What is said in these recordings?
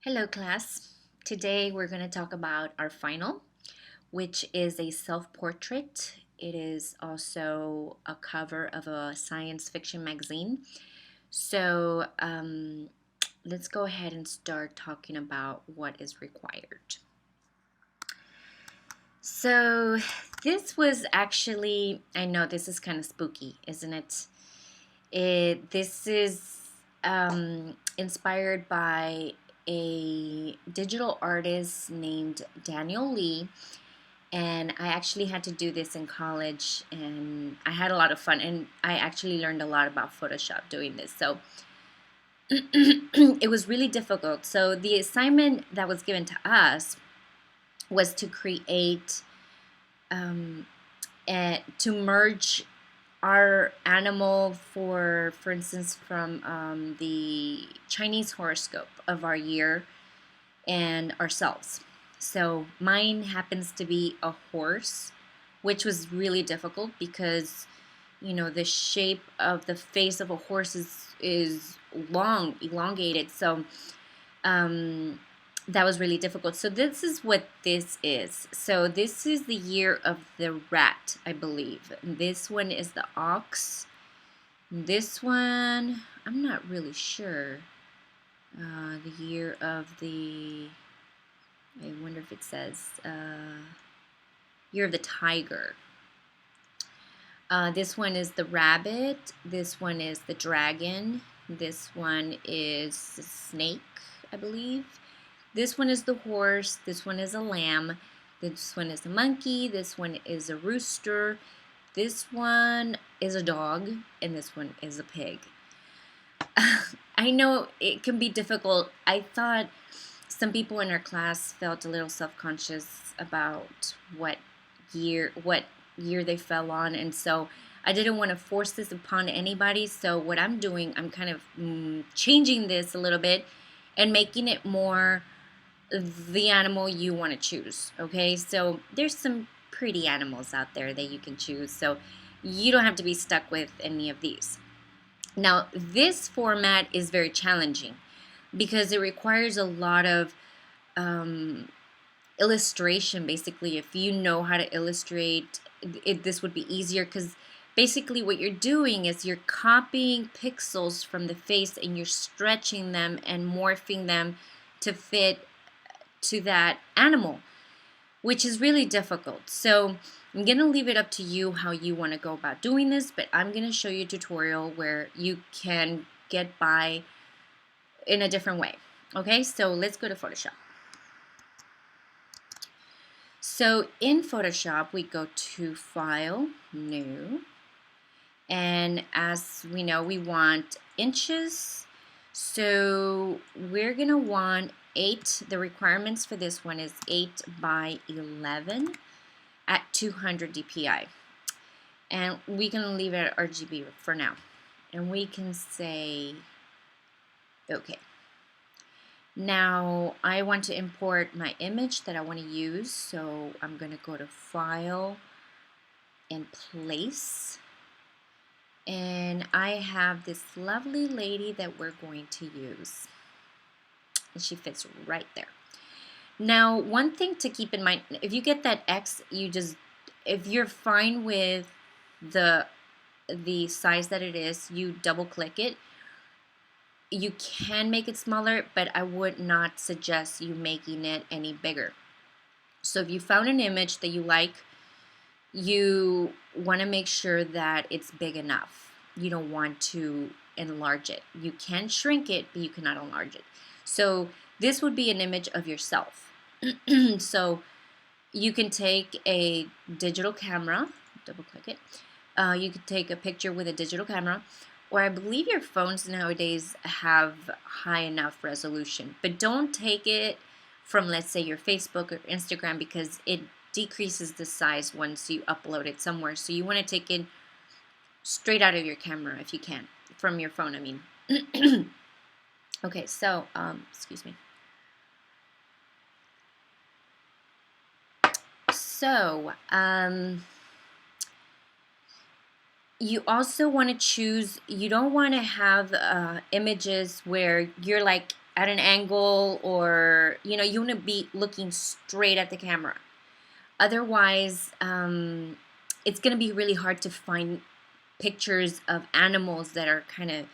Hello, class. Today we're going to talk about our final, which is a self portrait. It is also a cover of a science fiction magazine. So let's go ahead and start talking about what is required. So, this was actually, I know this is kind of spooky, isn't it? This is inspired by a digital artist named Daniel Lee, and I actually had to do this in college, and I had a lot of fun, and I actually learned a lot about Photoshop doing this. So it was really difficult. So the assignment that was given to us was to create, um, to merge our animal for instance from the Chinese horoscope of our year and ourselves. So mine happens to be a horse, which was really difficult because the shape of the face of a horse is long, elongated. So um, that was really difficult. So this is what this is. So this is the year of the rat, I believe. This one is the ox. This one, I'm not really sure. The year of the, I wonder if it says year of the tiger. This one is the rabbit. This one is the dragon. This one is the snake, I believe. This one is the horse. This one is a lamb. This one is a monkey. This one is a rooster. This one is a dog. And this one is a pig. I know it can be difficult. I thought some people in our class felt a little self-conscious about what year they fell on, and so I didn't want to force this upon anybody. So what I'm doing, I'm kind of changing this a little bit and making it more the animal you want to choose. Okay, so there's some pretty animals out there that you can choose, so you don't have to be stuck with any of these. Now, this format is very challenging because it requires a lot of illustration. Basically, if you know how to illustrate this would be easier, because basically what you're doing is you're copying pixels from the face and you're stretching them and morphing them to fit to that animal, which is really difficult. So I'm going to leave it up to you how you want to go about doing this, but I'm going to show you a tutorial where you can get by in a different way. Okay, so let's go to Photoshop. So in Photoshop, we go to File, New, and as we know, we want inches. So we're going to want 8. The requirements for this one is 8 by 11 at 200 dpi. And we can leave it at RGB for now. And we can say, okay. Now I want to import my image that I want to use, so I'm going to go to File and Place. And I have this lovely lady that we're going to use. And she fits right there. Now, one thing to keep in mind, if you get that X, if you're fine with the size that it is, you double click it. You can make it smaller, but I would not suggest you making it any bigger. So if you found an image that you like, you want to make sure that it's big enough. You don't want to enlarge it. You can shrink it, but you cannot enlarge it. So this would be an image of yourself. So you can take a digital camera, double click it. You could take a picture with a digital camera, or I believe your phones nowadays have high enough resolution, but don't take it from, let's say, your Facebook or Instagram, because it decreases the size once you upload it somewhere. So you want to take it straight out of your camera if you can, from your phone, I mean. Okay, so, excuse me. So, you also want to choose, you don't want to have images where you're like at an angle, or you want to be looking straight at the camera. Otherwise, it's going to be really hard to find pictures of animals that are kind of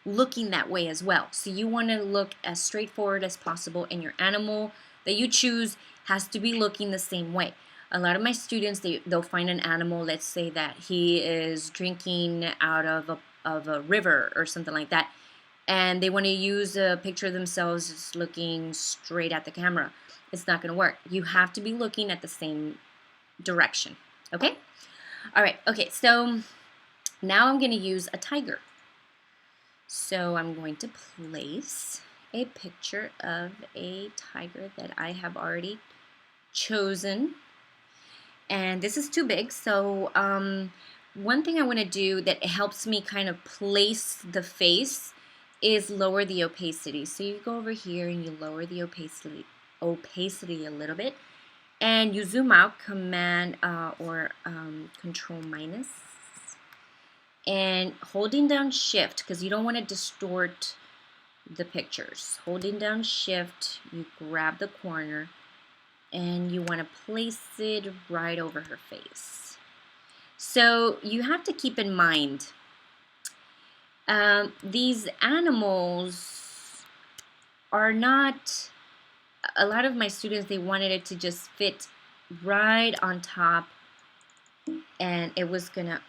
looking that way as well. So you want to look as straightforward as possible, and your animal that you choose has to be looking the same way. A lot of my students, they'll find an animal, let's say that he is drinking out of a river or something like that, and they want to use a picture of themselves just looking straight at the camera. It's not going to work. You have to be looking at the same direction. Okay? All right. Okay, so now I'm going to use a tiger. So I'm going to place a picture of a tiger that I have already chosen. And this is too big, so one thing I want to do that helps me kind of place the face is lower the opacity. So you go over here and you lower the opacity a little bit, and you zoom out, Command or Control minus, and holding down Shift, because you don't want to distort the pictures. Holding down Shift, you grab the corner and you want to place it right over her face. So you have to keep in mind, these animals are not, a lot of my students, they wanted it to just fit right on top, and it was gonna,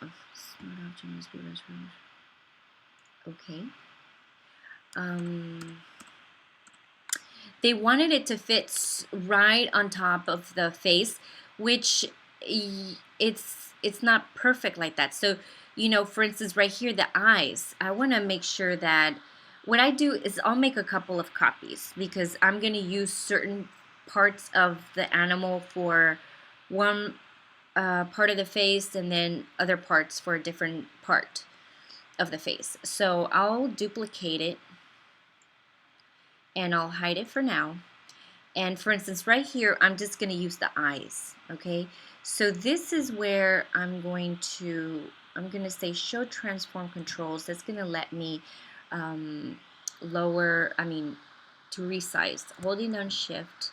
okay. They wanted it to fit right on top of the face, which it's not perfect like that. So, for instance, right here, the eyes, I want to make sure that what I do is I'll make a couple of copies, because I'm going to use certain parts of the animal for one part of the face, and then other parts for a different part of the face. So I'll duplicate it, and I'll hide it for now. And for instance, right here, I'm just going to use the eyes, okay? So this is where I'm going to say show transform controls. That's going to let me to resize, holding down Shift.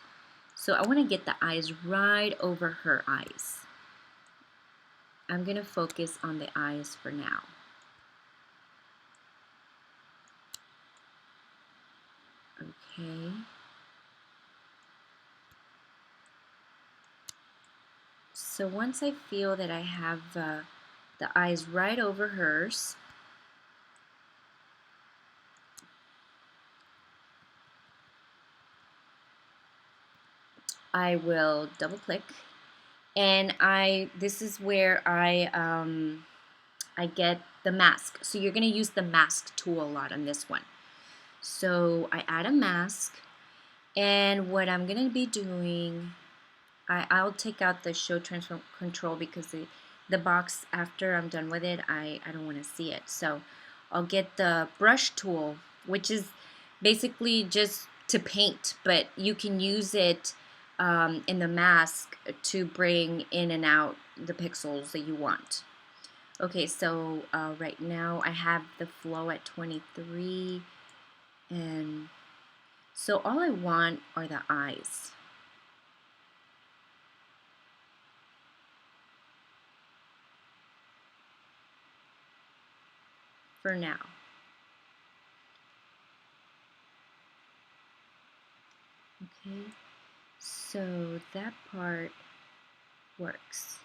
So I want to get the eyes right over her eyes. I'm going to focus on the eyes for now. Okay. So once I feel that I have the eyes right over hers, I will double click, and this is where I get the mask. So you're going to use the mask tool a lot on this one. So I add a mask, and what I'm going to be doing, I'll take out the show transform control, because the box, after I'm done with it, I don't want to see it. So I'll get the brush tool, which is basically just to paint, but you can use it in the mask to bring in and out the pixels that you want. Okay, so right now I have the flow at 23, and so all I want are the eyes. For now. Okay, so that part works.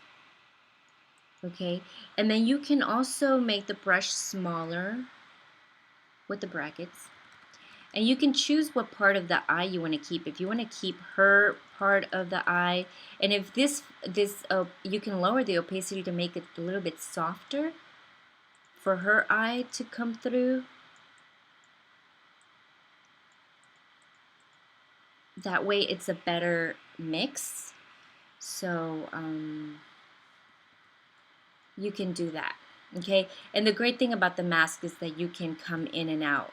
Okay, and then you can also make the brush smaller with the brackets, and you can choose what part of the eye you want to keep. If you want to keep her part of the eye, and if you can lower the opacity to make it a little bit softer for her eye to come through. That way it's a better mix. So you can do that, okay? And the great thing about the mask is that you can come in and out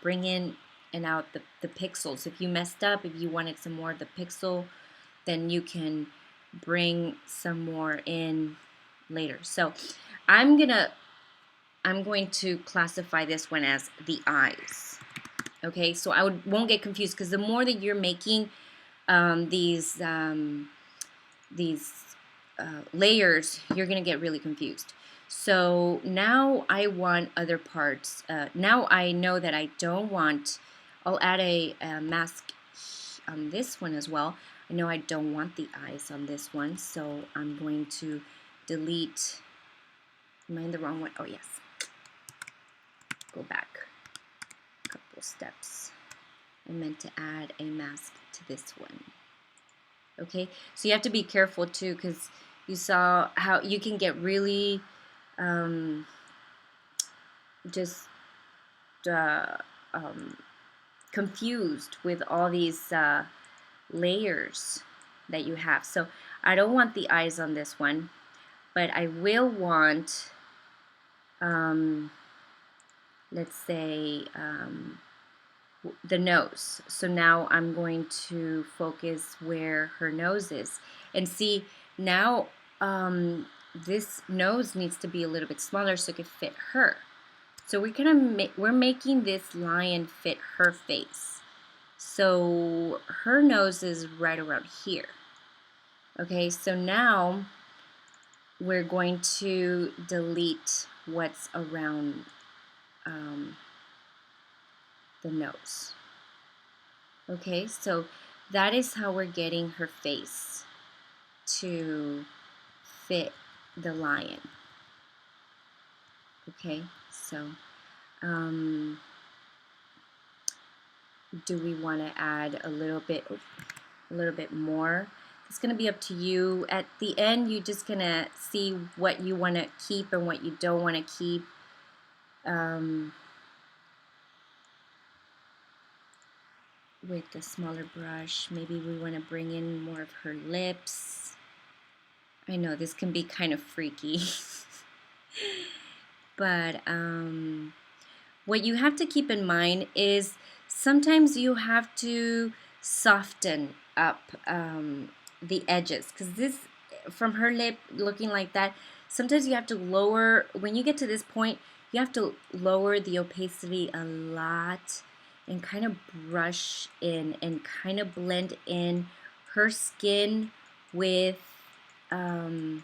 bring in and out the pixels. If you messed up, if you wanted some more of the pixel, then you can bring some more in later. So I'm going to classify this one as the eyes. Okay, so I won't get confused, because the more that you're making these layers, you're gonna get really confused. So now I want other parts. Now I know that I don't want, I'll add a mask on this one as well. I know I don't want the eyes on this one, so I'm going to delete. Am I in the wrong one? Oh yes. Go back a couple steps. I meant to add a mask to this one. Okay, so you have to be careful too, because you saw how you can get really just uh, um, confused with all these layers that you have. So I don't want the eyes on this one, but I will want, let's say, the nose. So now I'm going to focus where her nose is. And see, now this nose needs to be a little bit smaller so it can fit her. So we're making this lion fit her face. So her nose is right around here. Okay, so now we're going to delete what's around the nose. Okay, so that is how we're getting her face to fit the lion. Okay, so do we want to add a little bit more? It's going to be up to you. At the end, you're just going to see what you want to keep and what you don't want to keep. With the smaller brush, maybe we want to bring in more of her lips. I know this can be kind of freaky. But what you have to keep in mind is sometimes you have to soften up the edges, because this, from her lip looking like that, sometimes you have to lower, when you get to this point, you have to lower the opacity a lot and kind of brush in and kind of blend in her skin with the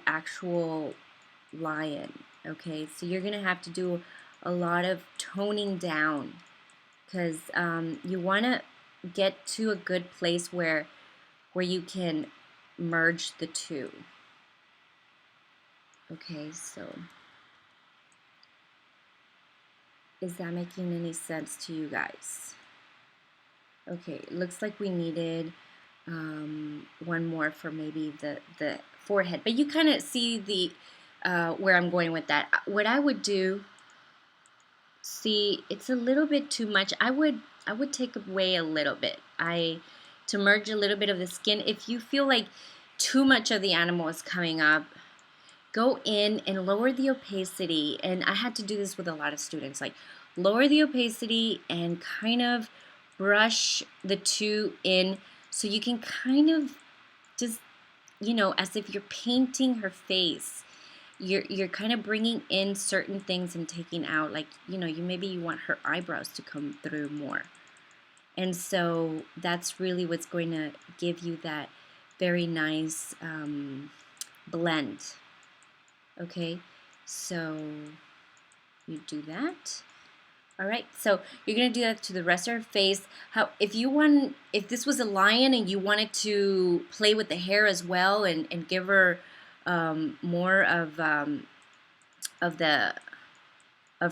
actual lion. Okay, so you're gonna have to do a lot of toning down, because you want to get to a good place where you can merge the two. Okay, so is that making any sense to you guys? Okay, it looks like we needed one more for maybe the forehead, but you kind of see the where I'm going with that. What I would do, see, it's a little bit too much. I would take away a little bit. To merge a little bit of the skin. If you feel like too much of the animal is coming up, go in and lower the opacity. And I had to do this with a lot of students, like lower the opacity and kind of brush the two in, so you can kind of just, as if you're painting her face. You're kind of bringing in certain things and taking out, like, maybe you want her eyebrows to come through more. And so that's really what's going to give you that very nice blend. Okay, so you do that. All right, so you're gonna do that to the rest of her face. If this was a lion and you wanted to play with the hair as well and give her more of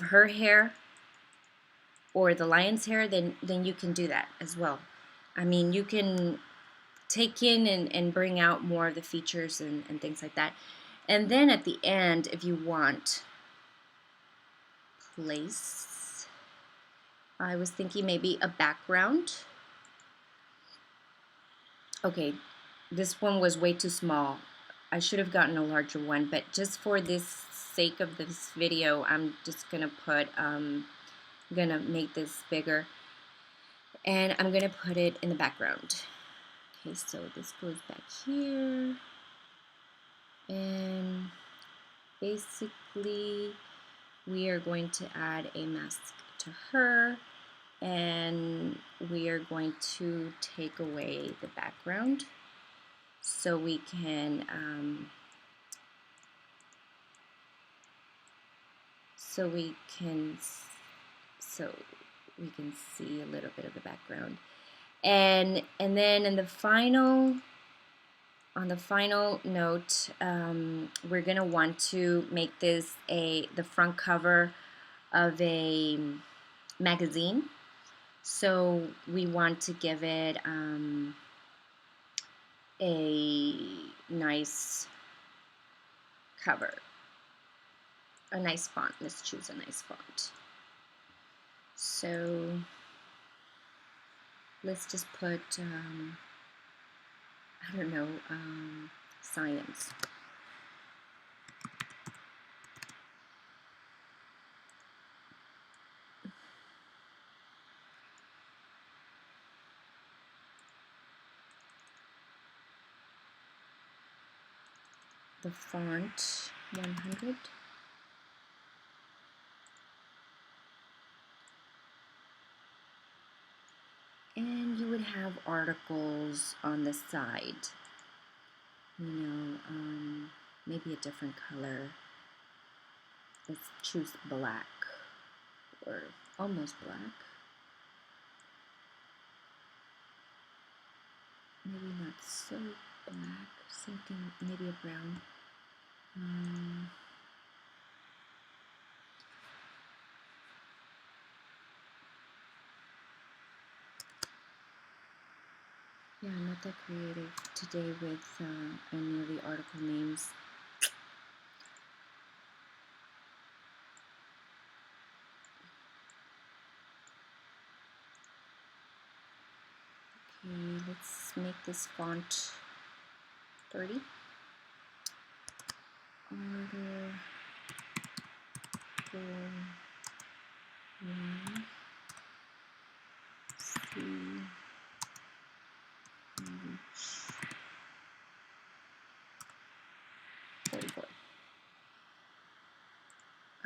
her hair or the lion's hair, then you can do that as well. I mean, you can take in and bring out more of the features and things like that. And then at the end, if you want, place. I was thinking maybe a background. Okay, this one was way too small. I should have gotten a larger one, but just for this sake of this video, I'm just gonna put, gonna make this bigger, and I'm gonna put it in the background. Okay, so this goes back here, and basically we are going to add a mask to her, and we are going to take away the background so we can so we can see a little bit of the background. And then in the final, on the final note, we're gonna want to make this the front cover of a magazine. So we want to give it a nice cover, a nice font. Let's choose a nice font. So let's just put, I don't know, science. The font 100. And you would have articles on the side, you know, maybe a different color. Let's choose black, or almost black. Maybe not so black, something, maybe a brown. Yeah, I'm not that creative today with any of the article names. Okay, let's make this font 30. Order for one, C, H, 44.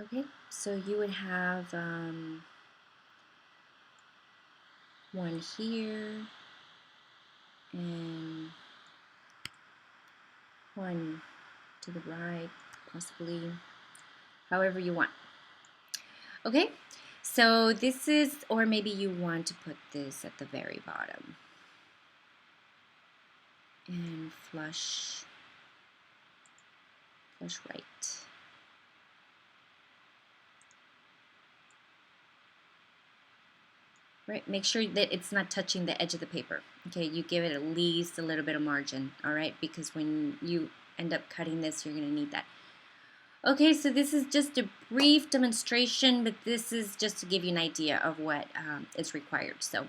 Okay, so you would have one here and one to the right, possibly, however you want. Okay, so this is, or maybe you want to put this at the very bottom and flush right. Right, make sure that it's not touching the edge of the paper. Okay, you give it at least a little bit of margin, all right, because when you end up cutting this, you're going to need that. Okay, so this is just a brief demonstration, but this is just to give you an idea of what is required. So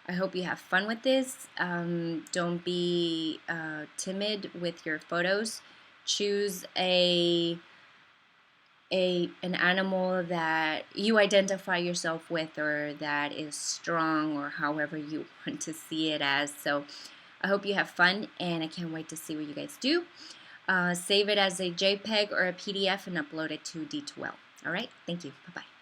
I hope you have fun with this. Don't be timid with your photos. Choose an animal that you identify yourself with, or that is strong, or however you want to see it as. So I hope you have fun, and I can't wait to see what you guys do. Save it as a JPEG or a PDF and upload it to D2L. All right, thank you. Bye-bye.